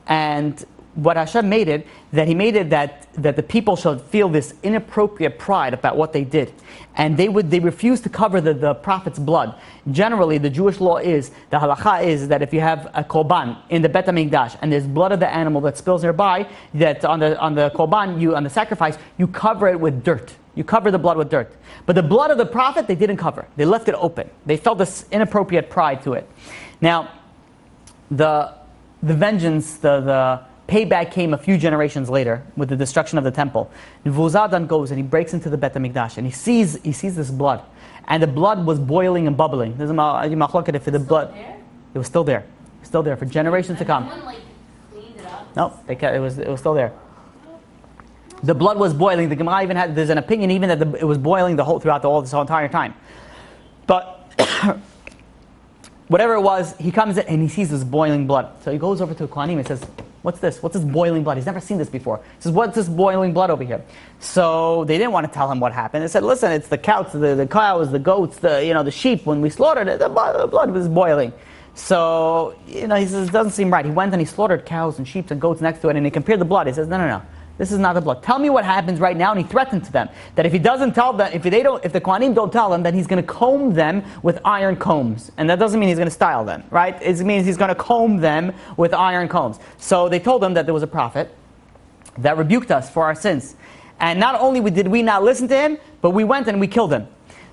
And what Hashem made it that the people should feel this inappropriate pride about what they did. And they refused to cover the prophet's blood. Generally, the Jewish law is, the halacha is that if you have a korban in the Bet HaMikdash and there's blood of the animal that spills nearby, that on the korban, on the sacrifice, you cover it with dirt. You cover the blood with dirt. But the blood of the prophet, they didn't cover. They left it open. They felt this inappropriate pride to it. Now, the vengeance, the payback came a few generations later with the destruction of the temple. Nebuzaradan goes and he breaks into the Bet HaMikdash and he sees this blood. And the blood was boiling and bubbling. There's a machloket if the blood... It was still there. Still there for generations to come. Someone cleaned it up? No, it was still there. The blood was boiling. The Gemara even had, there's an opinion even that it was boiling throughout this whole entire time. But whatever it was, he comes in and he sees this boiling blood. So he goes over to the Kohanim and says, what's this? What's this boiling blood? He's never seen this before. He says, what's this boiling blood over here? So they didn't want to tell him what happened. They said, listen, it's the cows, the cows, the goats, the sheep. When we slaughtered it, the blood was boiling. So, he says, it doesn't seem right. He went and he slaughtered cows and sheep and goats next to it and he compared the blood. He says, no. This is not the blood. Tell me what happens right now. And he threatened to them that if he doesn't tell them, if the Kohanim don't tell them, then he's going to comb them with iron combs. And that doesn't mean he's going to style them, right? It means he's going to comb them with iron combs. So they told him that there was a prophet that rebuked us for our sins. And not only did we not listen to him, but we went and we killed him.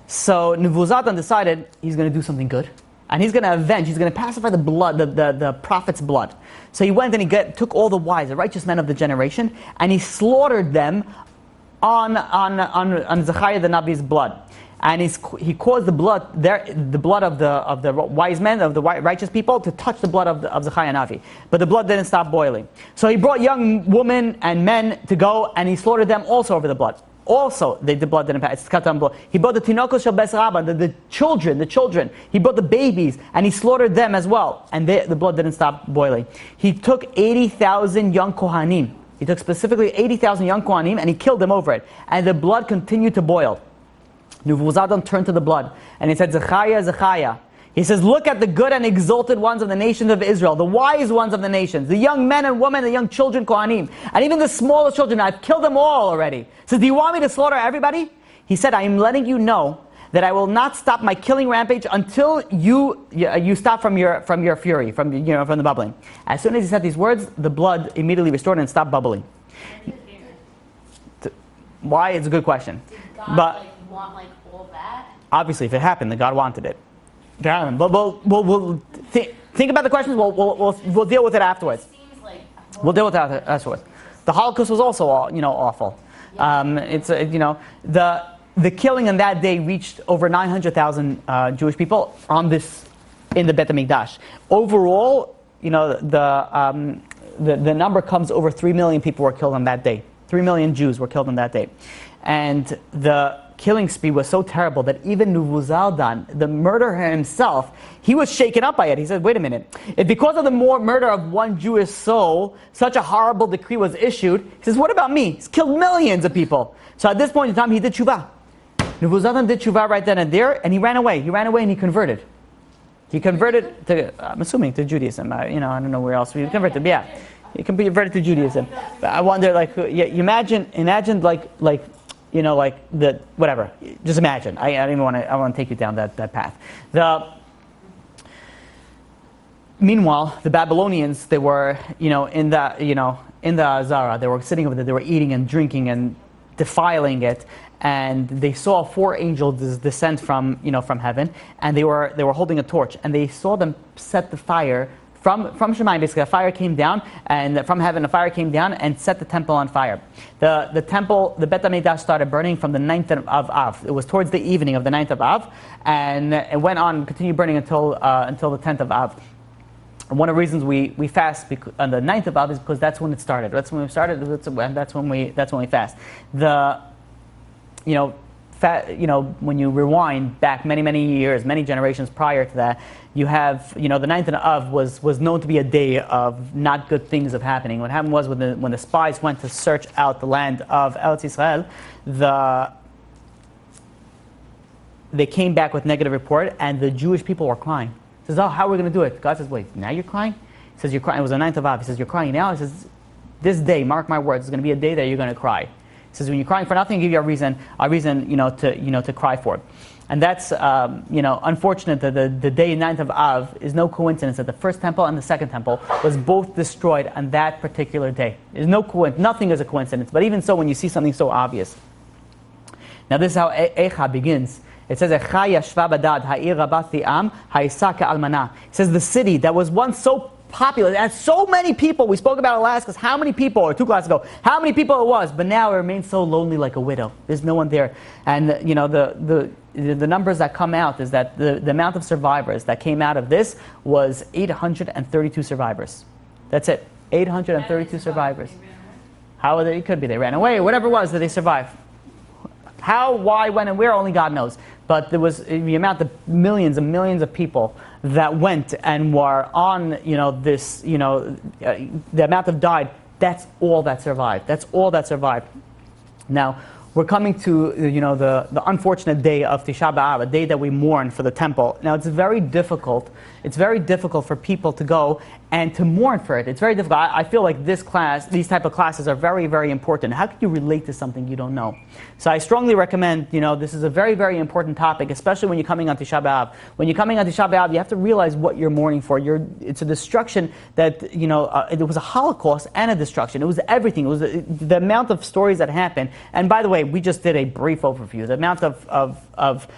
So Nebuzaradan decided he's going to do something good. And he's going to avenge, he's going to pacify the blood, the prophet's blood. So he went and he took all the wise, the righteous men of the generation, and he slaughtered them on Zechariah the Navi's blood. And he caused the blood of the wise men, of the righteous people, to touch the blood of Zechariah Navi. But the blood didn't stop boiling. So he brought young women and men to go, and he slaughtered them also over the blood. Also, the blood didn't pass. It's katan blood. He brought the tinokos shel bes rabba, the children. He brought the babies, and he slaughtered them as well. And the blood didn't stop boiling. He took 80,000 young kohanim. He took specifically 80,000 young kohanim, and he killed them over it. And the blood continued to boil. Nebuzaradan turned to the blood, and he said, Zechariah. He says, look at the good and exalted ones of the nations of Israel, the wise ones of the nations, the young men and women, the young children, Kohanim, and even the smallest children. I've killed them all already. He says, do you want me to slaughter everybody? He said, I am letting you know that I will not stop my killing rampage until you stop from your fury, from the bubbling. As soon as he said these words, the blood immediately restored and stopped bubbling. Why? It's a good question. Did God want all that? Obviously, if it happened, then God wanted it. But we'll think about the questions. We'll deal with it afterwards. We'll deal with it afterwards. The Holocaust was also awful. Yeah. The killing on that day reached over 900,000 Jewish people in the Bet HaMikdash. Overall, the number comes over 3 million people were killed on that day. 3 million Jews were killed on that day, and the killing spree was so terrible that even Nebuzaradan, the murderer himself, he was shaken up by it. He said, wait a minute, if because of the murder of one Jewish soul, such a horrible decree was issued, he says, what about me? He's killed millions of people. So at this point in time, he did tshuva. Nebuzaradan did tshuva right then and there, and he ran away. He ran away and he converted. He converted to, I'm assuming, to Judaism. I don't know where else he converted. But yeah, he converted to Judaism. But I wonder, like, imagine, like the whatever. Just imagine. I don't even want to. I want to take you down that path. Meanwhile, the Babylonians, they were, in the Azara, they were sitting over there, they were eating and drinking and defiling it, and they saw 4 angels descend from heaven, and they were holding a torch, and they saw them set the fire from Shemayim. Basically, a fire came down, and from heaven a fire came down and set the temple on fire. The temple, the Bet HaMikdash, started burning from the 9th of Av. It was towards the evening of the 9th of Av, and it went on, continued burning until the 10th of Av. And one of the reasons we fast on the 9th of Av is because that's when it started. That's when we started. That's when we fast. When you rewind back many years, many generations prior to that, you have the 9th of Av was known to be a day of not good things of happening. What happened was when the spies went to search out the land of Eretz Israel, they came back with negative report, and the Jewish people were crying. He says, oh, how are we going to do it? God says, wait, now you're crying? He says, you're crying. It was the 9th of Av. He says, you're crying now? He says, this day, mark my words, it's going to be a day that you're going to cry. He says, when you're crying for nothing, I'll give you a reason, to cry for it. And that's, unfortunate that the day 9th of Av is no coincidence that the first temple and the second temple was both destroyed on that particular day. There's nothing is a coincidence. But even so, when you see something so obvious. Now this is how Eicha begins. It says, it says the city that was once so popular, it had so many people. We spoke about it last class, how many people, or 2 classes ago, how many people it was, but now it remains so lonely like a widow. There's no one there. And the numbers that come out is that the amount of survivors that came out of this was 832 survivors. That's it. 832 survivers. How it could be they ran away, whatever it was that they survived. How, why, when, and where, only God knows. But there was the amount of millions and millions of people that went and were on, the amount of died. That's all that survived. That's all that survived. Now, we're coming to, the unfortunate day of Tisha B'Av, a day that we mourn for the temple. Now, it's very difficult. It's very difficult for people to go and to mourn for it. It's very difficult. I feel like these type of classes are very, very important. How can you relate to something you don't know? So I strongly recommend, this is a very, very important topic, especially when you're coming on Tisha B'Av. When you're coming on Tisha B'Av, you have to realize what you're mourning for. It's a destruction that, it was a Holocaust and a destruction. It was everything. It was the amount of stories that happened. And by the way, we just did a brief overview. The amount of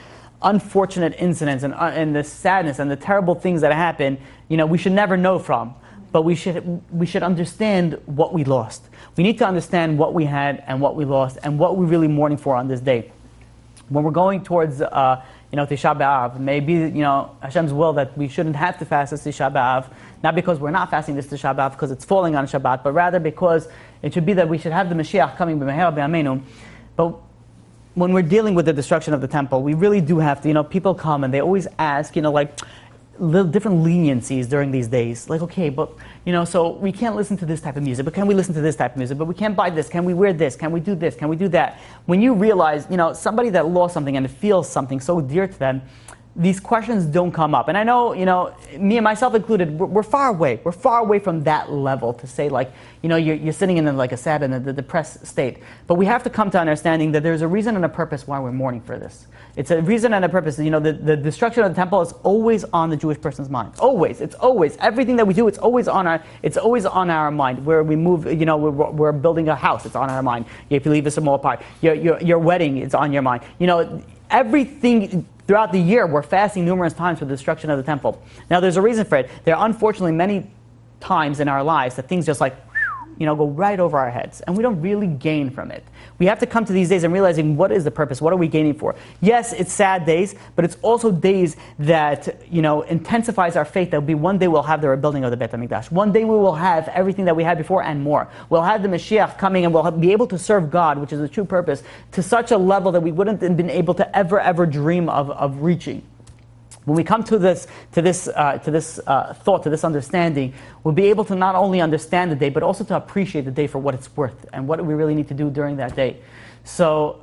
unfortunate incidents and the sadness and the terrible things that happen, we should never know from. But we should understand what we lost. We need to understand what we had and what we lost and what we're really mourning for on this day. When we're going towards Tisha B'Av, maybe Hashem's will that we shouldn't have to fast this Tisha B'Av, not because we're not fasting this Tisha B'Av because it's falling on Shabbat, but rather because it should be that we should have the Mashiach coming b'meher b'yameinu. But when we're dealing with the destruction of the temple, we really do have to, people come and they always ask, little different leniencies during these days. Like, okay, but, so we can't listen to this type of music, but can we listen to this type of music? But we can't buy this. Can we wear this? Can we do this? Can we do that? When you realize, somebody that lost something and it feels something so dear to them, these questions don't come up. And I know, me and myself included, we're far away. We're far away from that level to say, like, you're sitting in like a sad and a depressed state. But we have to come to understanding that there's a reason and a purpose why we're mourning for this. It's a reason and a purpose. The destruction of the temple is always on the Jewish person's mind. Always. It's always. Everything that we do, it's always on our mind. Where we move, we're building a house, it's on our mind. If you leave a small part, your wedding, it's on your mind. Everything. Throughout the year, we're fasting numerous times for the destruction of the temple. Now, there's a reason for it. There are unfortunately many times in our lives that things just go right over our heads, and we don't really gain from it. We have to come to these days and realizing what is the purpose, what are we gaining for? Yes, it's sad days, but it's also days that, intensifies our faith that one day we'll have the rebuilding of the Bet HaMikdash. One day we will have everything that we had before and more. We'll have the Mashiach coming and we'll be able to serve God, which is the true purpose, to such a level that we wouldn't have been able to ever dream of reaching. When we come to this thought, to this understanding, we'll be able to not only understand the day, but also to appreciate the day for what it's worth and what we really need to do during that day. So,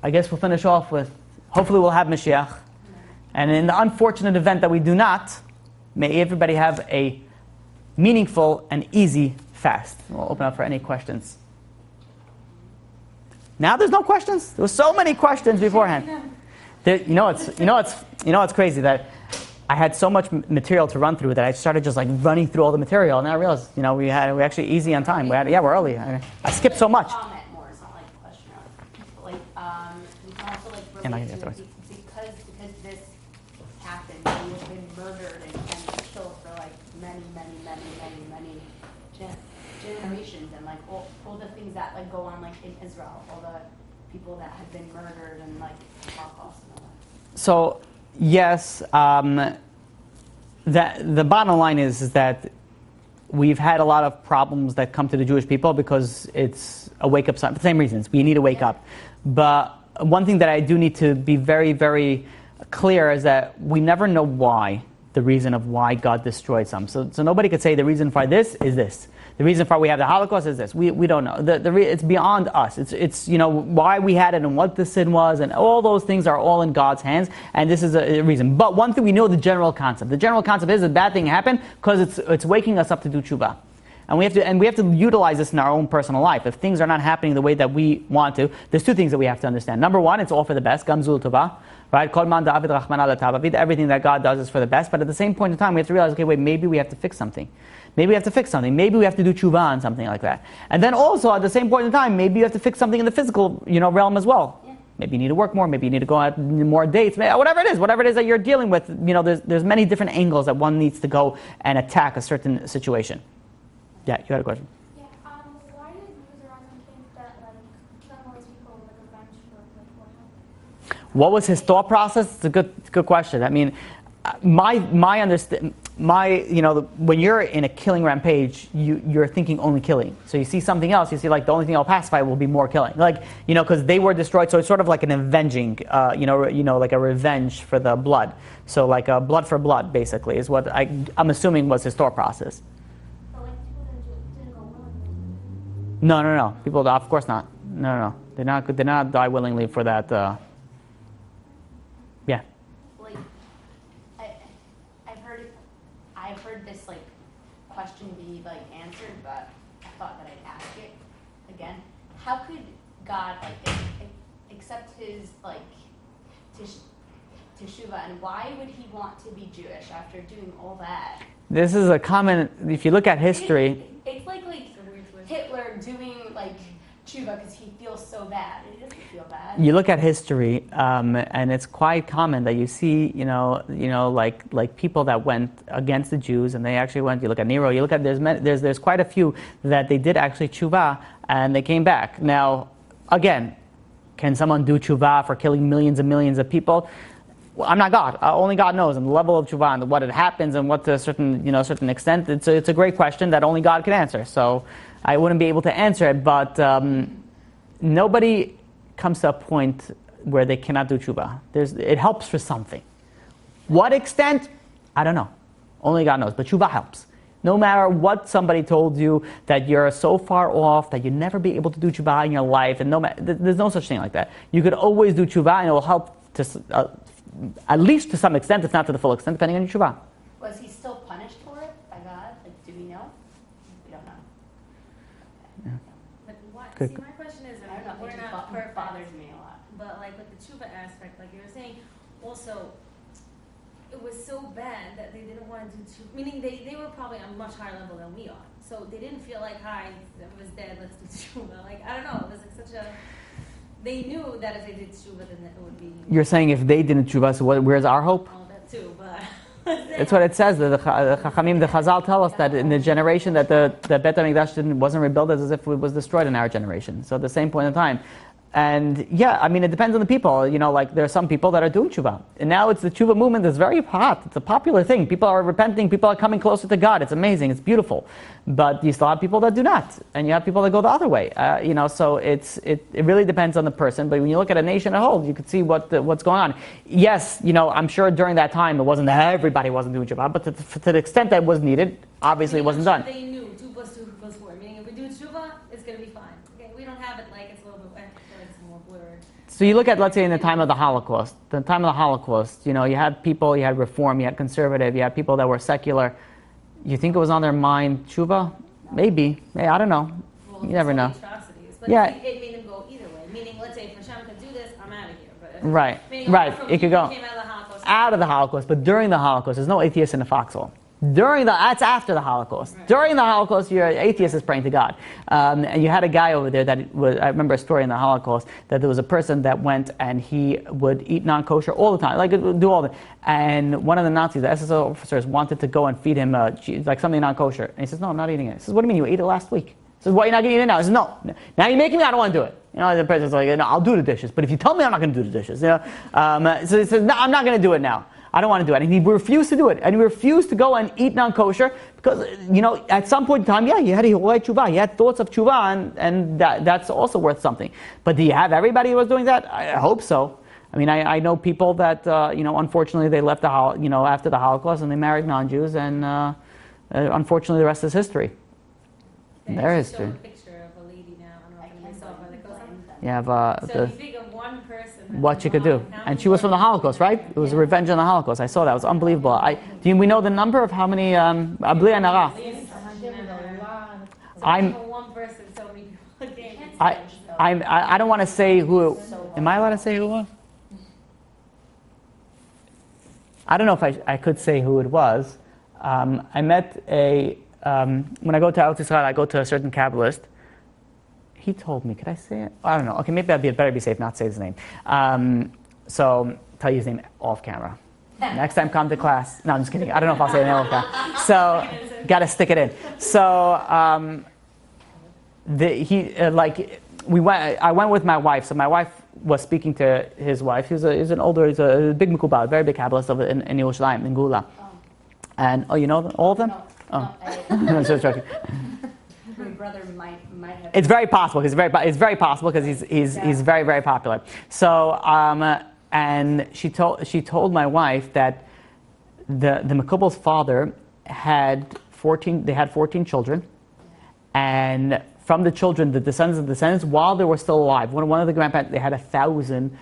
I guess we'll finish off with, hopefully we'll have Mashiach. And in the unfortunate event that we do not, may everybody have a meaningful and easy fast. We'll open up for any questions. Now there's no questions. There were so many questions beforehand. It's crazy that I had so much material to run through that I started just like running through all the material, and then I realized, we actually easy on time. We're early. I skipped so much. Comment more. It's not like a question. We can also relate to it because this happened. He has been murdered and killed for many generations, and all the things that go on in Israel, all the people that have been murdered and Holocaust and all that. So yes, the bottom line is that we've had a lot of problems that come to the Jewish people because it's a wake up sign for the same reasons. We need to wake up. But one thing that I do need to be very, very clear is that we never know why, the reason of why God destroyed some. So nobody could say the reason for this is this. The reason for we have the Holocaust is this. We don't know. It's beyond us. It's why we had it and what the sin was, and all those things are all in God's hands, and this is a reason. But one thing we know, the general concept. The general concept is a bad thing happened because it's waking us up to do tshuva. And we have to utilize this in our own personal life. If things are not happening the way that we want to, there's two things that we have to understand. Number one, it's all for the best. Gamzul tova, right? Kol man da'avid rachman ala ta'avid. Everything that God does is for the best. But at the same point in time, we have to realize, okay, wait, maybe we have to fix something. Maybe we have to fix something. Maybe we have to do tshuva on something like that. And then also, at the same point in time, maybe you have to fix something in the physical, realm as well. Yeah. Maybe you need to work more. Maybe you need to go on more dates. Whatever it is that you're dealing with, there's many different angles that one needs to go and attack a certain situation. Yeah, you had a question. Yeah, why did Nebuzaradan think that some of those people would revenge for what happened? What was his thought process? It's a good question. I mean, my understand. When you're in a killing rampage, you're thinking only killing. So you see something else, you see the only thing I'll pacify will be more killing. Because they were destroyed, so it's sort of like an avenging, like a revenge for the blood. So like a blood for blood, basically, is what I'm assuming was his thought process. But people didn't go willingly. No. People, of course not. No. They did not die willingly for that. Yeah. I've heard this question be answered, but I thought that I'd ask it again. How could God accept his teshuva, and why would he want to be Jewish after doing all that? This is a common. If you look at history, it's like Hitler doing tshuva because he feels so bad. He doesn't feel bad. You look at history, and it's quite common that you see, like people that went against the Jews, and they actually went. You look at Nero. You look at there's quite a few that they did actually tshuva, and they came back. Now, again, can someone do tshuva for killing millions and millions of people? Well, I'm not God. Only God knows, and the level of tshuva and what it happens, and what to a certain extent. It's a great question that only God can answer. So I wouldn't be able to answer it, but nobody comes to a point where they cannot do tshuva. It helps for something. What extent? I don't know. Only God knows. But tshuva helps. No matter what somebody told you, that you're so far off that you'll never be able to do tshuva in your life, and there's no such thing like that. You could always do tshuva, and it will help to, at least to some extent, if not to the full extent, depending on your tshuva. Was he still punished for it by God? Do we know? We don't know. Yeah. But what? Good. See, my question is, I don't know. we're It not just perfect, bothers me a lot. but with the tshuva aspect, like you were saying, also, it was so bad that they didn't want to do tshuva. Meaning they were probably on a much higher level than we are. So they didn't feel like, hi, I was dead, let's do tshuva. I don't know, it was such a... They knew that if they did tshuva, then it would be... You're saying if they didn't tshuva, so where's our hope? Oh, that too, but... That's what it says. The Chachamim, the Chazal tell us that in the generation that the Bet HaMikdash wasn't rebuilt, as if it was destroyed in our generation. So at the same point in time. And yeah, I mean, it depends on the people. There are some people that are doing tshuva. And now it's the tshuva movement that's very hot. It's a popular thing. People are repenting. People are coming closer to God. It's amazing. It's beautiful. But you still have people that do not. And you have people that go the other way. So it really depends on the person. But when you look at a nation as a whole, you can see what's going on. Yes, I'm sure during that time, it wasn't that everybody wasn't doing tshuva. But to the extent that it was needed, obviously it wasn't done. They knew 2 + 2 = 4. Meaning if we do tshuva, it's going to be fine. Okay, we don't have it it's a little bit... blurred. So you look at, let's say, in the time of the Holocaust. The time of the Holocaust, you had people, you had reform, you had conservative, you had people that were secular. You think it was on their mind, tshuva? Maybe. I don't know. Well, You never know. atrocities. But Yeah. it made them go either way. Meaning, let's say if Hashem could do this, I'm out of here. But if, Right. meaning Right. from It could go came out of the Holocaust. out of the Holocaust, but during the Holocaust, there's no atheist in the foxhole. That's after the Holocaust. Right. During the Holocaust, your atheist is praying to God. And you had a guy over there that was, I remember a story in the Holocaust, that there was a person that went and he would eat non-kosher all the time, like do all the, and one of the Nazis, the SSO officers, wanted to go and feed him like something non-kosher. And he says, no, I'm not eating it. He says, what do you mean, you ate it last week? He says, why are you not going to eat it now? He says, no. Now you're making me, I don't want to do it. The person's like, no, I'll do the dishes, but if you tell me, I'm not going to do the dishes. So he says, no, I'm not going to do it now. I don't want to do it. And he refused to do it. And he refused to go and eat non-kosher because, at some point in time, he had a tshuva. He had thoughts of tshuva, and that's also worth something. But do you have everybody who was doing that? I hope so. I mean, I know people that, unfortunately, they left after the Holocaust and they married non-Jews, and unfortunately, the rest is history. There is history. A picture of a lady now. I don't know if you saw by the coast. You have So you think of one person. what she could do. And she was from the Holocaust, right? It was a revenge on the Holocaust. I saw that. It was unbelievable. We know the number of how many Abli and Ara? One person, so many people came. I don't want to say who. Am I allowed to say who it was? I don't know if I could say who it was. I met when I go to Eretz Yisrael, I go to a certain Kabbalist. He told me, could I say it? I don't know. Okay, maybe I'd better be safe not to say his name. So tell you his name off camera. Next time come to class. No, I'm just kidding. I don't know if I'll say it off camera. So, got to stick it in. So, I went with my wife. So my wife was speaking to his wife. He's a big Mekubal, very big Kabbalist in Yerushalayim, in Gula. And, you know all of them? No, I'm just joking. my brother might have. It's very possible. It's very possible because he's very, very popular. So and she told my wife that the Mekubal's father had 14 children, and from the children, the descendants, while they were still alive, one of the grandparents, they had 1,000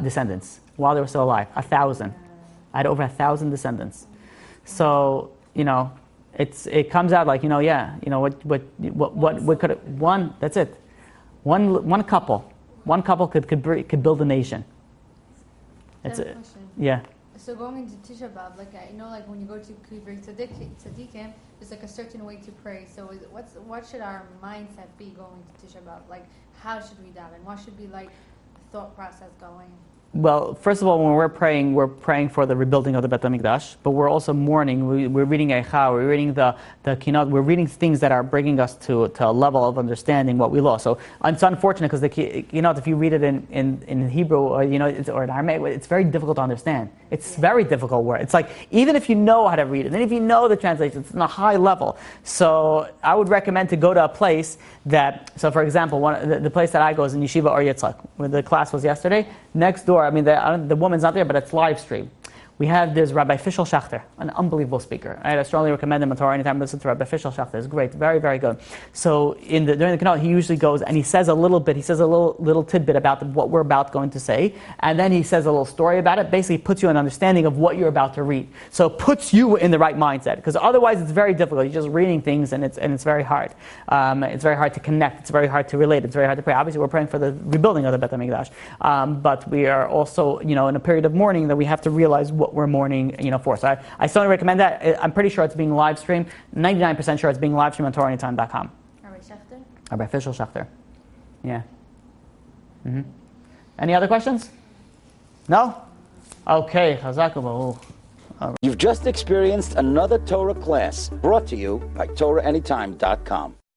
descendants while they were still alive. 1,000. I had over 1,000 descendants. So it comes out like what could one? That's it. One couple could build a nation. That's it. Yeah. So going into Tisha B'Av, like when you go to Kivri Tzadikim, there's like a certain way to pray. So what should our mindset be going to Tisha B'Av? Like how should we daven? What should be like the thought process going? Well, first of all, when we're praying for the rebuilding of the Hamikdash, but we're also mourning. We're reading Eicha, we're reading the Kinot, we're reading things that are bringing us to a level of understanding what we lost. So it's unfortunate because if you read it in Hebrew or or in Aramaic, it's very difficult to understand. It's very difficult word. It's like even if you know how to read it, and if you know the translation, it's on a high level. So I would recommend to go to a place that. So for example, the place that I go is in Yeshiva Or Yitzchak, where the class was yesterday. Next door. I mean, the woman's not there, but it's live stream. There's Rabbi Fishel Schachter, an unbelievable speaker. I strongly recommend him on Torah anytime. Listen to Rabbi Fishel Schachter. It's great, very, very good. So during the Kanal, he usually goes and he says a little tidbit about what we're about going to say, and then he says a little story about it. Basically, puts you in understanding of what you're about to read. So it puts you in the right mindset, because otherwise it's very difficult. You're just reading things, and it's very hard. It's very hard to connect. It's very hard to relate. It's very hard to pray. Obviously, we're praying for the rebuilding of the Beit HaMikdash, but we are also, in a period of mourning that we have to realize what we're mourning, for. So I strongly recommend that. I'm pretty sure it's being live streamed. 99% sure it's being live streamed on TorahAnytime.com. Rabbi Schachter? Rabbi Fishel Schachter. Yeah. Mm-hmm. Any other questions? No? Okay. Chazak. You've just experienced another Torah class brought to you by TorahAnytime.com.